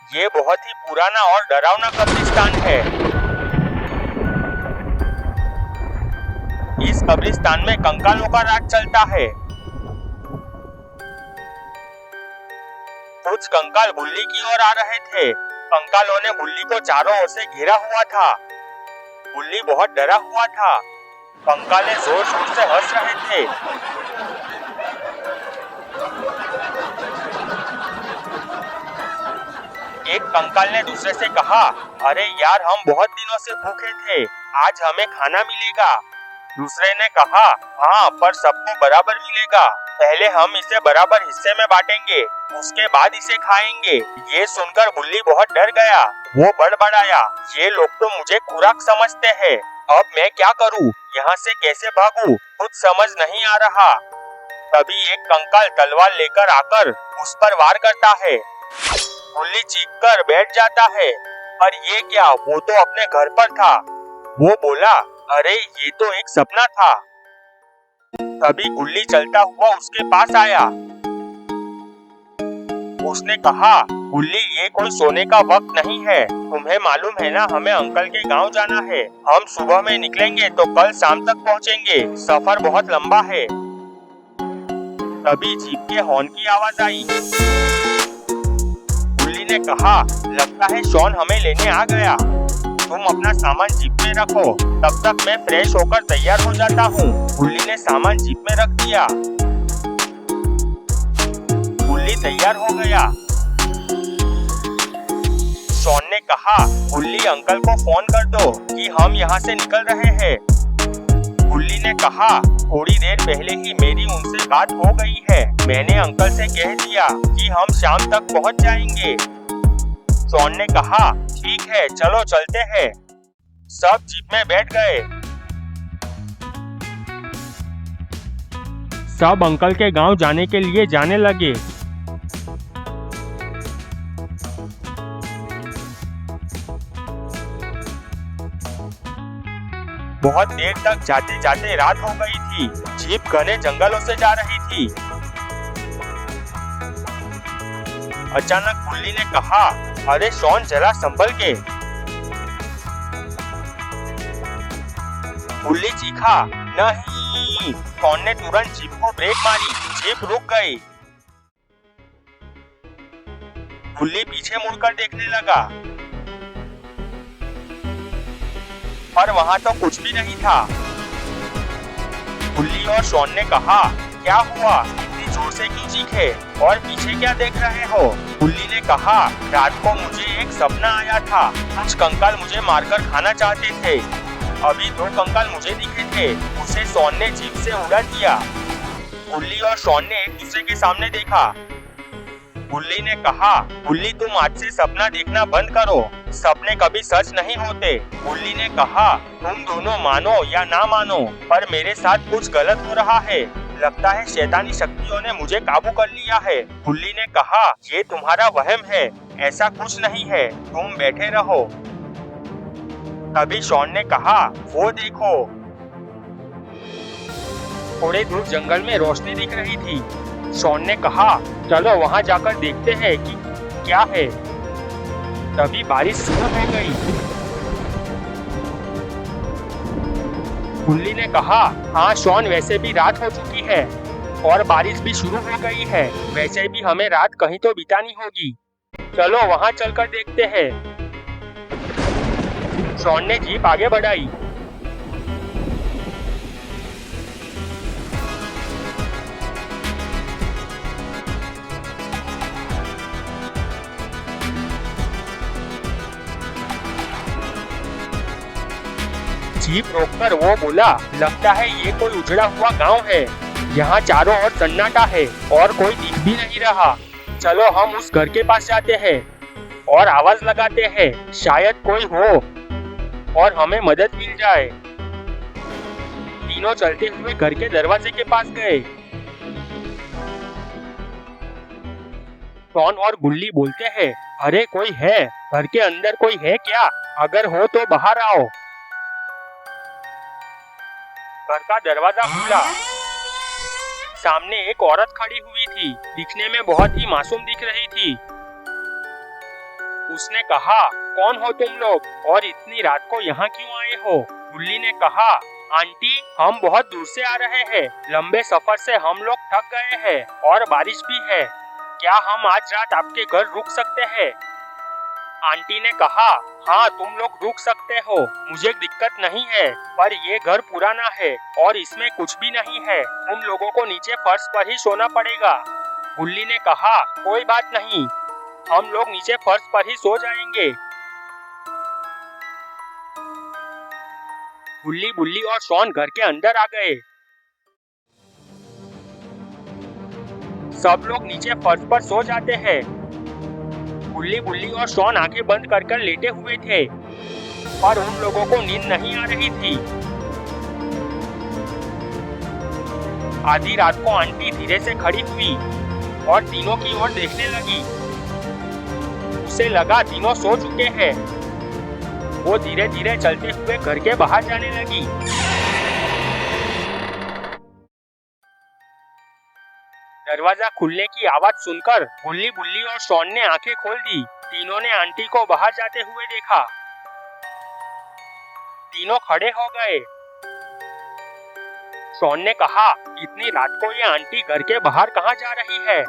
ये बहुत ही पुराना और डरावना कब्रिस्तान है। इस कब्रिस्तान में कंकालों का राज चलता है। कुछ कंकाल बुल्ली की ओर आ रहे थे। कंकालों ने बुल्ली को चारों ओर से घेरा हुआ था। बुल्ली बहुत डरा हुआ था। कंकाले जोर जोर से हंस रहे थे। एक कंकाल ने दूसरे से कहा, अरे यार, हम बहुत दिनों से भूखे थे, आज हमें खाना मिलेगा। दूसरे ने कहा, हाँ, पर सबको बराबर मिलेगा। पहले हम इसे बराबर हिस्से में बांटेंगे, उसके बाद इसे खाएंगे। ये सुनकर बुल्ली बहुत डर गया। वो बड़बड़ाया, ये लोग तो मुझे खुराक समझते हैं। अब मैं क्या करूँ? यहाँ से कैसे भागूं? कुछ समझ नहीं आ रहा। तभी एक कंकाल तलवार लेकर आकर उस पर वार करता है। बुल्ली चीखकर बैठ जाता है। पर ये क्या? वो तो अपने घर पर था। वो बोला, अरे ये तो एक सपना था। तभी बुल्ली चलता हुआ उसके पास आया। उसने कहा, बुल्ली, ये कोई सोने का वक्त नहीं है। तुम्हें मालूम है ना, हमें अंकल के गांव जाना है। हम सुबह में निकलेंगे तो कल शाम तक पहुंचेंगे। सफर बहुत लंबा है। तभी जीप के हॉर्न की आवाज आई। बुल्ली ने कहा, लगता है शॉन हमें लेने आ गया। तुम अपना सामान जीप में रखो, तब तक मैं फ्रेश होकर तैयार हो जाता हूँ। बुल्ली ने सामान जीप में रख दिया। बुल्ली तैयार हो गया। शॉन ने कहा, बुल्ली, अंकल को फोन कर दो कि हम यहाँ से निकल रहे हैं। बुल्ली ने कहा, थोड़ी देर पहले ही मेरी उनसे बात हो गई है। मैंने अंकल से कह दिया कि हम शाम तक पहुँच जाएंगे। शॉन ने कहा, ठीक है, चलो चलते हैं। सब जीप में बैठ गए। सब अंकल के गांव जाने के लिए जाने लगे। बहुत देर तक जाते जाते रात हो गई थी। जीप घने जंगलों से जा रही थी। अचानक बुल्ली ने कहा, अरे शॉन, जरा संभल के। बुल्ली चीखा, नहीं। शॉन ने तुरंत जीप को ब्रेक मारी। जीप रुक गई। बुल्ली पीछे मुड़कर देखने लगा, पर वहाँ तो कुछ भी नहीं था। बुल्ली और शॉन ने कहा, क्या हुआ? इतनी जोर से क्यों चीखे? और पीछे क्या देख रहे हो? बुल्ली ने कहा, रात को मुझे एक सपना आया था। कुछ कंकाल मुझे मारकर खाना चाहते थे। अभी 2 कंकाल मुझे दिखे थे। उसे शॉन ने जीप से उड़ा दिया। बुल्ली और शॉन ने एक दूसरे के सामने देखा। बुल्ली ने कहा, बुल्ली, तुम आज से सपना देखना बंद करो। सपने कभी सच नहीं होते। बुल्ली ने कहा, तुम दोनों मानो या ना मानो, पर मेरे साथ कुछ गलत हो रहा है। लगता है शैतानी शक्तियों ने मुझे काबू कर लिया है। बुल्ली ने कहा, ये तुम्हारा वहम है, ऐसा कुछ नहीं है, तुम बैठे रहो। तभी शॉन ने कहा, वो देखो। थोड़े दूर जंगल में रोशनी दिख रही थी। शॉन ने कहा, चलो वहाँ जाकर देखते हैं कि क्या है। तभी बारिश शुरू हो गई। बुल्ली ने कहा, हाँ शॉन, वैसे भी रात हो चुकी है और बारिश भी शुरू हो गई है। वैसे भी हमें रात कहीं तो बितानी होगी। चलो वहाँ चलकर देखते हैं। शॉन ने जीप आगे बढ़ाई। जीप रोककर वो बोला, लगता है ये कोई उजड़ा हुआ गांव है। यहाँ चारों ओर सन्नाटा है और कोई दिख भी नहीं रहा। चलो हम उस घर के पास जाते हैं और आवाज लगाते हैं, शायद कोई हो और हमें मदद मिल जाए। तीनों चलते हुए घर के दरवाजे के पास गए। शॉन और बुल्ली बोलते हैं, अरे कोई है, घर के अंदर कोई है क्या? अगर हो तो बाहर आओ। घर का दरवाजा खुला। सामने एक औरत खड़ी हुई थी। दिखने में बहुत ही मासूम दिख रही थी। उसने कहा, कौन हो तुम लोग और इतनी रात को यहाँ क्यों आए हो? गुल्ली ने कहा, आंटी हम बहुत दूर से आ रहे हैं, लंबे सफर से हम लोग थक गए हैं और बारिश भी है, क्या हम आज रात आपके घर रुक सकते हैं? आंटी ने कहा, हाँ तुम लोग रुक सकते हो, मुझे दिक्कत नहीं है, पर ये घर पुराना है और इसमें कुछ भी नहीं है, तुम लोगों को नीचे फर्श पर ही सोना पड़ेगा। गुल्ली ने कहा, कोई बात नहीं, हम लोग नीचे फर्श पर ही सो जाएंगे। गुल्ली, बुल्ली और शॉन घर के अंदर आ गए। सब लोग नीचे फर्श पर सो जाते हैं। गुल्ली, बुल्ली और शॉन आंखें बंद कर लेटे हुए थे, पर उन लोगों को नींद नहीं आ रही थी। आधी रात को आंटी धीरे से खड़ी हुई और तीनों की ओर देखने लगी। उसे लगा तीनों सो चुके हैं। वो धीरे धीरे चलते हुए घर के बाहर जाने लगी। दरवाजा खुलने की आवाज सुनकर गुल्ली, बुल्ली और शॉन ने आंखें खोल दी। तीनों ने आंटी को बाहर जाते हुए देखा। तीनों खड़े हो गए। शॉन ने कहा, इतनी रात को ये आंटी घर के बाहर कहाँ जा रही है?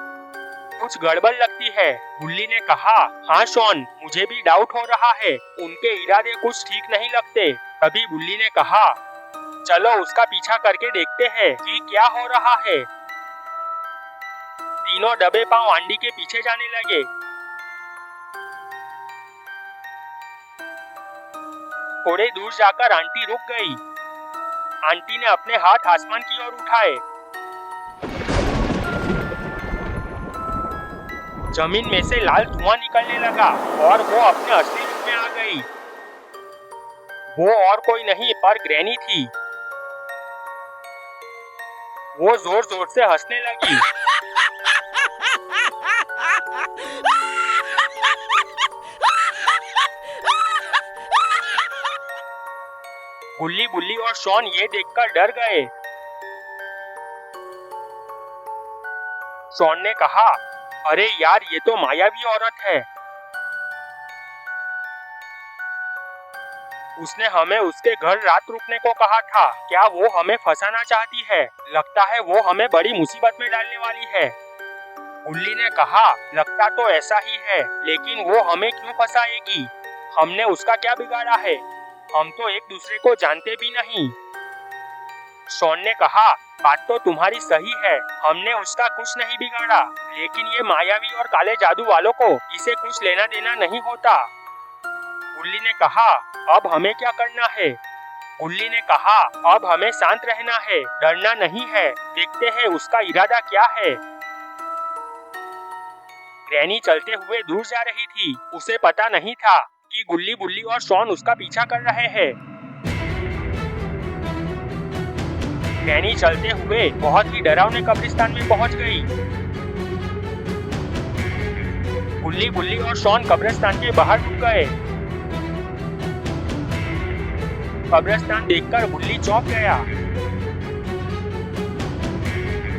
कुछ गड़बड़ लगती है। गुल्ली ने कहा, हाँ शॉन, मुझे भी डाउट हो रहा है, उनके इरादे कुछ ठीक नहीं लगते। तभी गुल्ली ने कहा, चलो उसका पीछा करके देखते हैं कि क्या हो रहा है। तीनों दबे पांव आंटी के पीछे जाने लगे। थोड़े दूर जाकर आंटी रुक गई। आंटी ने अपने हाथ आसमान की ओर उठाए। जमीन में से लाल धुआं निकलने लगा और वो अपने असली रूप में आ गई। वो और कोई नहीं पर ग्रैनी थी। वो जोर जोर से हंसने लगी। गुल्ली, बुल्ली और शॉन ये देखकर डर गए। शॉन ने कहा, अरे यार, ये तो मायावी औरत है। उसने हमें उसके घर रात रुकने को कहा था। क्या वो हमें फंसाना चाहती है? लगता है वो हमें बड़ी मुसीबत में डालने वाली है। गुल्ली ने कहा, लगता तो ऐसा ही है, लेकिन वो हमें क्यों फंसाएगी? हमने उसका क्या बिगाड़ा है? हम तो एक दूसरे को जानते भी नहीं। शॉन ने कहा, बात तो तुम्हारी सही है, हमने उसका कुछ नहीं बिगाड़ा, लेकिन ये मायावी और काले जादू वालों को इसे कुछ लेना देना नहीं होता। गुल्ली ने कहा, अब हमें क्या करना है? गुल्ली ने कहा, अब हमें शांत रहना है, डरना नहीं है, देखते हैं उसका इरादा क्या है। ग्रैनी चलते हुए दूर जा रही थी। उसे पता नहीं था कि गुल्ली, बुल्ली और शॉन उसका पीछा कर रहे हैं। ग्रैनी चलते हुए बहुत ही डरावने कब्रिस्तान में पहुंच गई। गुल्ली, बुल्ली और शॉन कब्रिस्तान के बाहर रुक गए। कब्रिस्तान देखकर गुल्ली चौंक गया।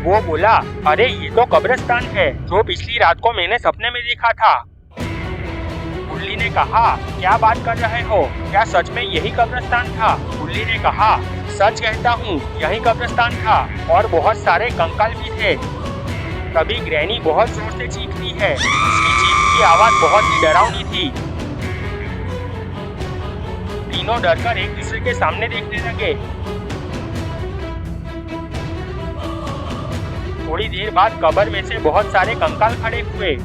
वो बोला, अरे ये तो कब्रिस्तान है जो पिछली रात को मैंने सपने में देखा था। गुल्ली ने कहा, क्या बात कर रहे हो? क्या सच में यही कब्रिस्तान था? गुल्ली ने कहा, सच कहता हूँ, यही कब्रिस्तान था और बहुत सारे कंकाल भी थे। तभी ग्रैनी बहुत जोर से चीखती है। उसकी चीख की आवाज बहुत ही डरावनी थी। तीनों डरकर एक दूसरे के सामने देखने लगे। थोड़ी देर बाद कब्र में से बहुत सारे कंकाल खड़े हुए।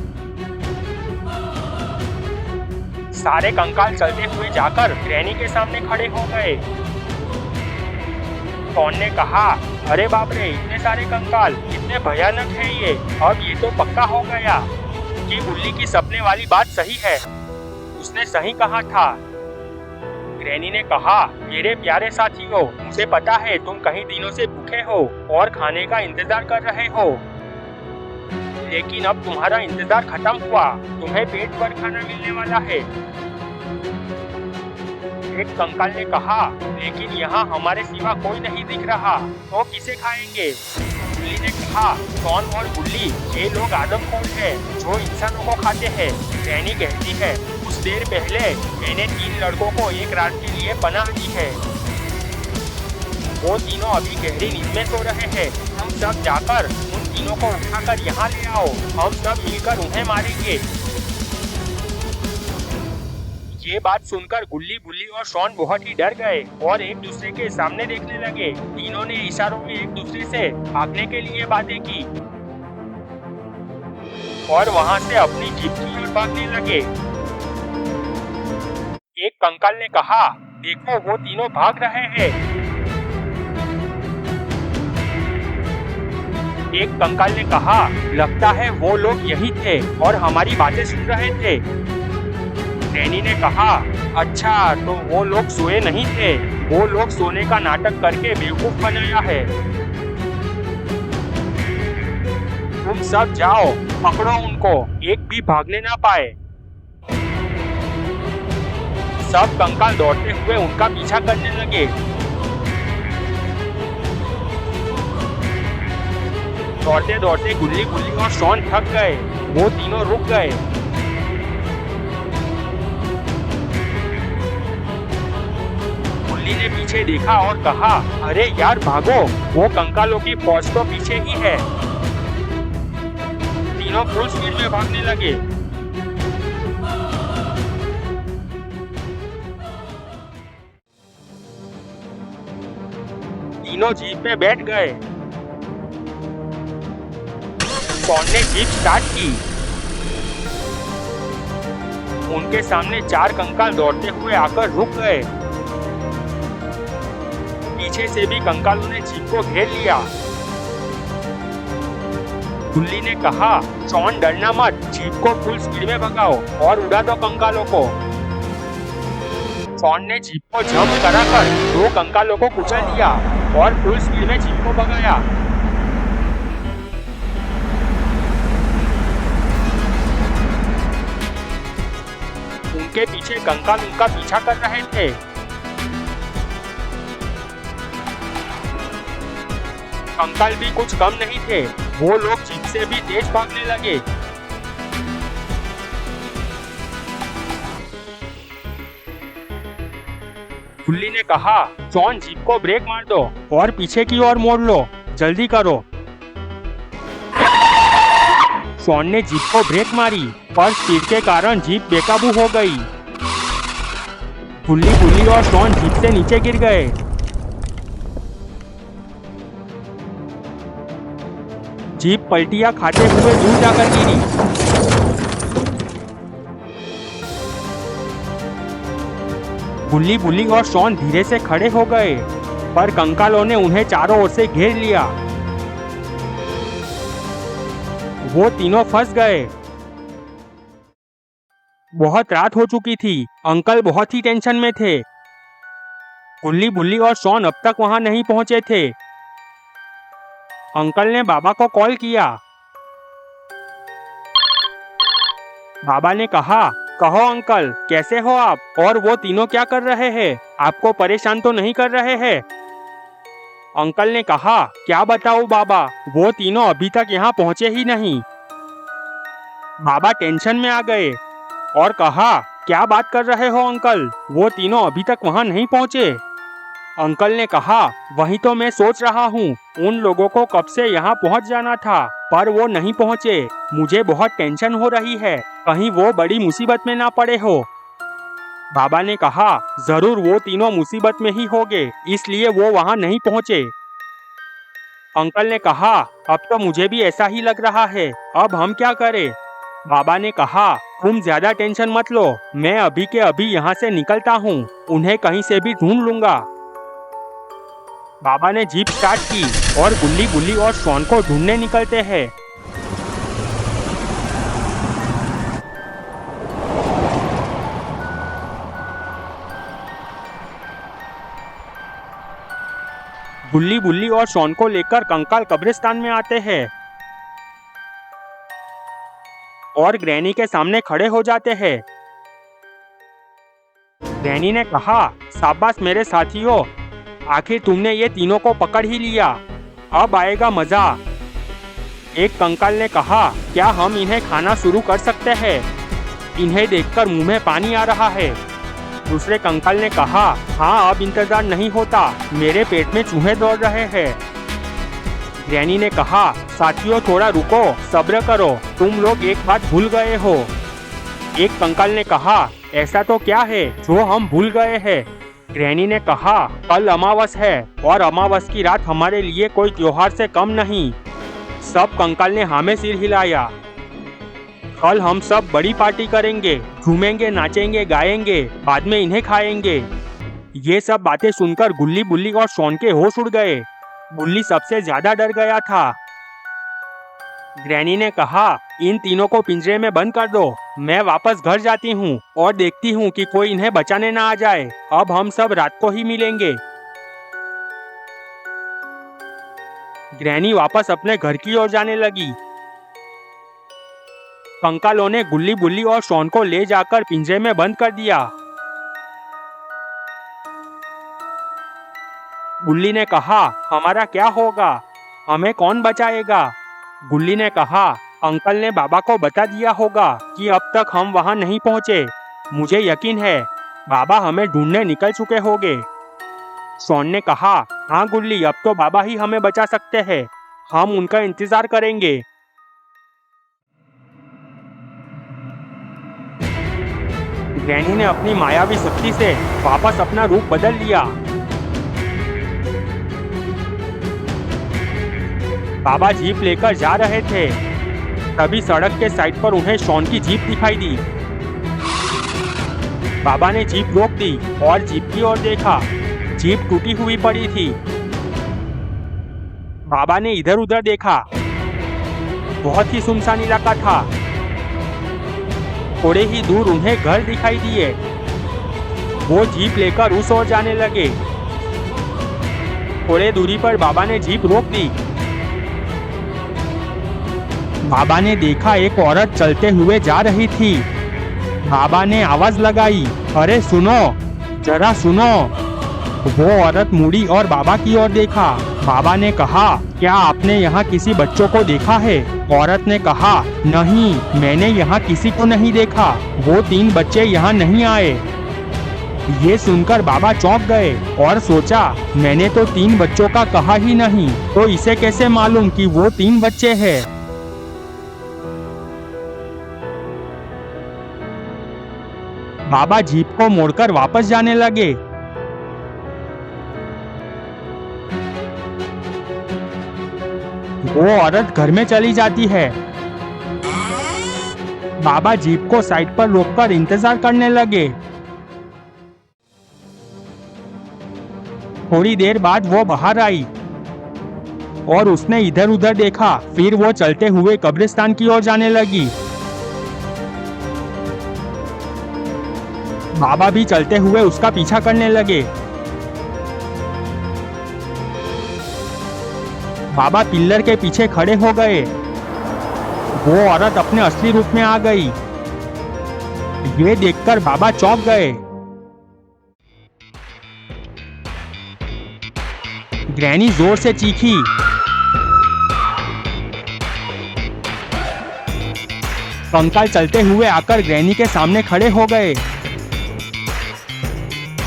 सारे कंकाल चलते हुए जाकर ग्रैनी के सामने खड़े हो गए। शॉन ने कहा, अरे बाप रे, इतने सारे कंकाल, कितने भयानक है ये। अब ये तो पक्का हो गया कि गुल्ली की सपने वाली बात सही है। उसने सही कहा था। ग्रैनी ने कहा, मेरे प्यारे साथियों, मुझे पता है तुम कई दिनों से भूखे हो और खाने का इंतजार कर रहे हो, लेकिन अब तुम्हारा इंतजार खत्म हुआ। तुम्हें पेट भर खाना मिलने वाला है। एक कंकाल ने कहा, लेकिन यहाँ हमारे सिवा कोई नहीं दिख रहा, तो किसे खाएंगे? गुल्ली ने कहा, शॉन और गुल्ली, ये लोग आदमखोर हैं जो इंसानों को खाते हैं। ग्रैनी कहती है, देर पहले मैंने 3 लड़कों को एक रात के लिए पनाह दी है। वो तीनों अभी गहरी नींद में सो रहे हैं। तुम सब जाकर उन तीनों को उठाकर यहाँ ले आओ। हम सब मिलकर उन्हें मारेंगे। ये बात सुनकर गुल्ली, बुल्ली और शॉन बहुत ही डर गए और एक दूसरे के सामने देखने लगे। तीनों ने इशारों में एक दूसरे से भागने के लिए बातें की और वहाँ से अपनी जीप की ओर भागने लगे। एक कंकाल ने कहा, देखो वो तीनों भाग रहे हैं। एक कंकाल ने कहा, लगता है वो लोग यही थे और हमारी बातें सुन रहे थे। डैनी ने कहा, अच्छा तो वो लोग सोए नहीं थे, वो लोग सोने का नाटक करके बेवकूफ बनाया है। तुम सब जाओ, पकड़ो उनको, एक भी भागने ना पाए। सब कंकाल दौड़ते हुए उनका पीछा करने लगे। दौड़ते दौड़ते गुल्ली, बुल्ली और शॉन थक गए। वो तीनों रुक गए। गुल्ली ने पीछे देखा और कहा, अरे यार भागो, वो कंकालों की फौज तो पीछे ही है। तीनों फुल स्पीड में भागने लगे। तीनों जीप में बैठ गए। शॉन ने जीप स्टार्ट की। उनके सामने 4 कंकाल दौड़ते हुए आकर रुक गए। पीछे से भी कंकालों ने जीप को घेर लिया। गुल्ली ने कहा, शॉन डरना मत, जीप को फुल स्पीड में भगाओ और उड़ा दो कंकालों को। शॉन ने जीप को जंप कराकर 2 कंकालों को कुचल दिया और फुल स्पीड में जीप को भगाया। उनके पीछे कंकाल उनका पीछा कर रहे थे। कंकाल भी कुछ कम नहीं थे, वो लोग जीप से भी तेज भागने लगे। गुल्ली ने कहा, शॉन जीप को ब्रेक मार दो और पीछे की ओर मोड़ लो, जल्दी करो। शॉन ने जीप को ब्रेक मारी पर स्पीड के कारण जीप बेकाबू हो गई। गुल्ली, बुल्ली और शॉन जीप से नीचे गिर गए। जीप पलटियां खाते हुए दूर जाकर गिरी। गुल्ली, बुल्ली और शॉन धीरे से खड़े हो गए पर कंकालों ने उन्हें चारों ओर से घेर लिया। वो तीनों फंस गए। बहुत रात हो चुकी थी। अंकल बहुत ही टेंशन में थे। गुल्ली, बुल्ली और शॉन अब तक वहां नहीं पहुंचे थे। अंकल ने बाबा को कॉल किया। बाबा ने कहा, कहो अंकल, कैसे हो आप और वो तीनों क्या कर रहे हैं? आपको परेशान तो नहीं कर रहे हैं? अंकल ने कहा, क्या बताऊं बाबा, वो तीनों अभी तक यहाँ पहुँचे ही नहीं। बाबा टेंशन में आ गए और कहा, क्या बात कर रहे हो अंकल, वो तीनों अभी तक वहाँ नहीं पहुँचे। अंकल ने कहा, वही तो मैं सोच रहा हूँ, उन लोगों को कब से यहाँ पहुँच जाना था पर वो नहीं पहुँचे। मुझे बहुत टेंशन हो रही है, कहीं वो बड़ी मुसीबत में ना पड़े हो। बाबा ने कहा, जरूर वो तीनों मुसीबत में ही होंगे, इसलिए वो वहाँ नहीं पहुँचे। अंकल ने कहा, अब तो मुझे भी ऐसा ही लग रहा है, अब हम क्या करें? बाबा ने कहा, तुम ज्यादा टेंशन मत लो, मैं अभी के अभी यहाँ से निकलता हूँ, उन्हें कहीं से भी ढूंढ लूंगा। बाबा ने जीप स्टार्ट की और गुल्ली, बुल्ली और शॉन को ढूंढने निकलते हैं। गुल्ली, बुल्ली और शॉन को लेकर कंकाल कब्रिस्तान में आते हैं और ग्रैनी के सामने खड़े हो जाते हैं। ग्रैनी ने कहा, शाबाश मेरे साथियों, आखिर तुमने ये तीनों को पकड़ ही लिया, अब आएगा मजा। एक कंकाल ने कहा, क्या हम इन्हें खाना शुरू कर सकते हैं? इन्हें देखकर मुंह में पानी आ रहा है। दूसरे कंकाल ने कहा, हाँ अब इंतजार नहीं होता, मेरे पेट में चूहे दौड़ रहे हैं। ग्रैनी ने कहा, साथियों थोड़ा रुको, सब्र करो, तुम लोग एक बात भूल गए हो। एक कंकाल ने कहा, ऐसा तो क्या है जो हम भूल गए हैं? ग्रैनी ने कहा, कल अमावस है और अमावस की रात हमारे लिए कोई त्योहार से कम नहीं। सब कंकाल ने हाँ में सिर हिलाया। कल हम सब बड़ी पार्टी करेंगे, झूमेंगे, नाचेंगे, गाएंगे, बाद में इन्हें खाएंगे। ये सब बातें सुनकर गुल्ली, बुल्ली और शॉन के होश उड़ गए। बुल्ली सबसे ज्यादा डर गया था। ग्रैनी ने कहा, इन तीनों को पिंजरे में बंद कर दो, मैं वापस घर जाती हूँ और देखती हूँ कि कोई इन्हें बचाने ना आ जाए। अब हम सब रात को ही मिलेंगे। ग्रैनी वापस अपने घर की ओर जाने लगी। कंकालों ने गुल्ली, बुल्ली और शॉन को ले जाकर पिंजरे में बंद कर दिया। गुल्ली ने कहा, हमारा क्या होगा, हमें कौन बचाएगा? गुल्ली ने कहा, अंकल ने बाबा को बता दिया होगा कि अब तक हम वहां नहीं पहुंचे। मुझे यकीन है बाबा हमें ढूंढने निकल चुके होंगे। शॉन ने कहा, हाँ गुल्ली, अब तो बाबा ही हमें बचा सकते हैं, हम उनका इंतजार करेंगे। ग्रैनी ने अपनी मायावी शक्ति से वापस अपना रूप बदल लिया। बाबा जीप लेकर जा रहे थे, तभी सड़क के साइड पर उन्हें शॉन की जीप दिखाई दी। बाबा ने जीप रोक दी और जीप की ओर देखा। जीप टूटी हुई पड़ी थी। बाबा ने इधर उधर देखा, बहुत ही सुनसान इलाका था। थोड़े ही दूर उन्हें घर दिखाई दिए। वो जीप लेकर उस ओर जाने लगे। थोड़े दूरी पर बाबा ने जीप रोक दी। बाबा ने देखा एक औरत चलते हुए जा रही थी। बाबा ने आवाज लगाई, अरे सुनो, जरा सुनो। वो औरत मुड़ी और बाबा की ओर देखा। बाबा ने कहा, क्या आपने यहाँ किसी बच्चों को देखा है? औरत ने कहा, नहीं, मैंने यहाँ किसी को नहीं देखा, वो 3 बच्चे यहाँ नहीं आए। ये सुनकर बाबा चौंक गए और सोचा, मैंने तो 3 बच्चों का कहा ही नहीं, तो इसे कैसे मालूम कि वो 3 बच्चे हैं? बाबा जीप को मोड़कर वापस जाने लगे। वो औरत घर में चली जाती है। बाबा जीप को साइड पर रोककर इंतजार करने लगे। थोड़ी देर बाद वो बाहर आई और उसने इधर उधर देखा। फिर वो चलते हुए कब्रिस्तान की ओर जाने लगी। बाबा भी चलते हुए उसका पीछा करने लगे। बाबा पिल्लर के पीछे खड़े हो गए। वो औरत अपने असली रूप में आ गई। ये देखकर बाबा चौंक गए। ग्रैनी जोर से चीखी। कंकाल चलते हुए आकर ग्रैनी के सामने खड़े हो गए।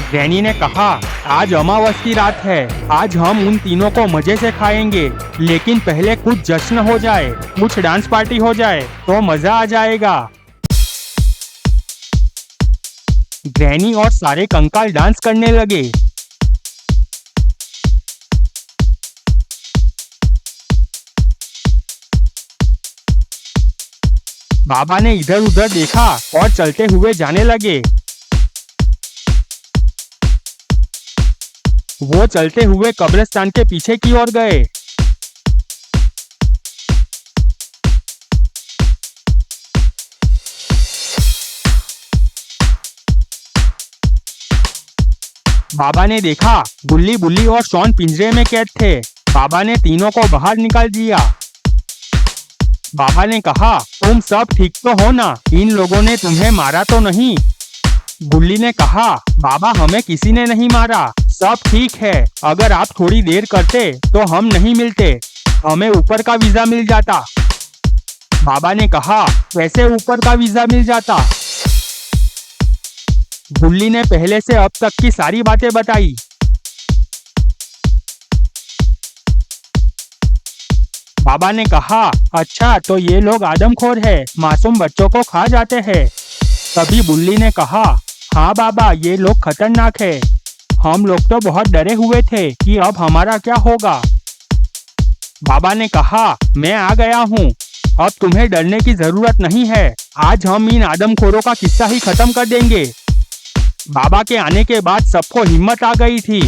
ग्रैनी ने कहा, आज अमावस की रात है, आज हम उन तीनों को मजे से खाएंगे, लेकिन पहले कुछ जश्न हो जाए, कुछ डांस पार्टी हो जाए तो मजा आ जाएगा। ग्रैनी और सारे कंकाल डांस करने लगे। बाबा ने इधर उधर देखा और चलते हुए जाने लगे। वो चलते हुए कब्रिस्तान के पीछे की ओर गए। बाबा ने देखा गुल्ली, बुल्ली और शॉन पिंजरे में कैद थे। बाबा ने तीनों को बाहर निकाल दिया। बाबा ने कहा, तुम सब ठीक तो हो ना? इन लोगों ने तुम्हें मारा तो नहीं? गुल्ली ने कहा, बाबा हमें किसी ने नहीं मारा, सब ठीक है। अगर आप थोड़ी देर करते तो हम नहीं मिलते, हमें ऊपर का वीजा मिल जाता। बाबा ने कहा, कैसे ऊपर का वीजा मिल जाता? बुल्ली ने पहले से अब तक की सारी बातें बताई। बाबा ने कहा, अच्छा तो ये लोग आदमखोर है, मासूम बच्चों को खा जाते हैं। तभी बुल्ली ने कहा, हाँ बाबा, ये लोग खतरनाक है। हम लोग तो बहुत डरे हुए थे कि अब हमारा क्या होगा। बाबा ने कहा, मैं आ गया हूँ, अब तुम्हें डरने की जरूरत नहीं है। आज हम इन आदमखोरों का किस्सा ही खत्म कर देंगे। बाबा के आने के बाद सबको हिम्मत आ गई थी।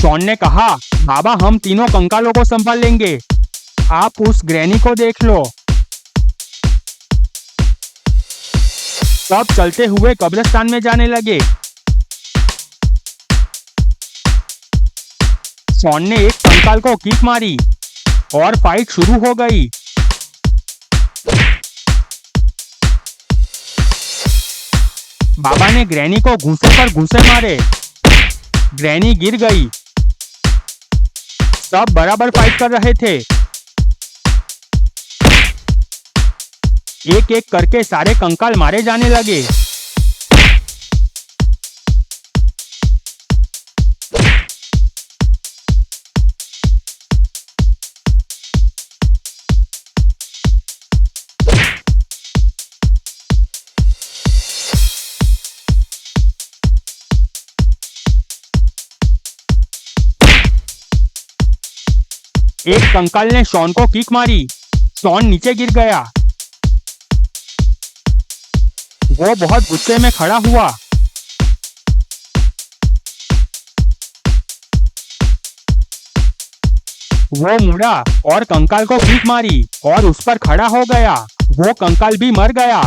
शॉन ने कहा, बाबा हम तीनों कंकालों को संभाल लेंगे, आप उस ग्रैनी को देख लो। सब चलते हुए कब्रिस्तान में जाने लगे। शॉन ने एक कंकाल को किक मारी और फाइट शुरू हो गई। बाबा ने ग्रैनी को घूंसे पर घूंसे मारे। ग्रैनी गिर गई। सब बराबर फाइट कर रहे थे। एक एक करके सारे कंकाल मारे जाने लगे। एक कंकाल ने शॉन को किक मारी। शॉन नीचे गिर गया। वो बहुत गुस्से में खड़ा हुआ। वो मुड़ा और कंकाल को किक मारी और उस पर खड़ा हो गया। वो कंकाल भी मर गया।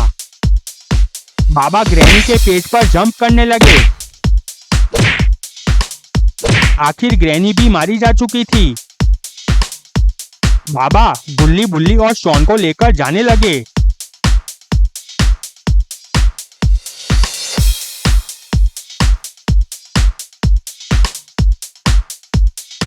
बाबा ग्रैनी के पेट पर जंप करने लगे। आखिर ग्रैनी भी मारी जा चुकी थी। बाबा बुल्ली बुल्ली और शॉन को लेकर जाने लगे।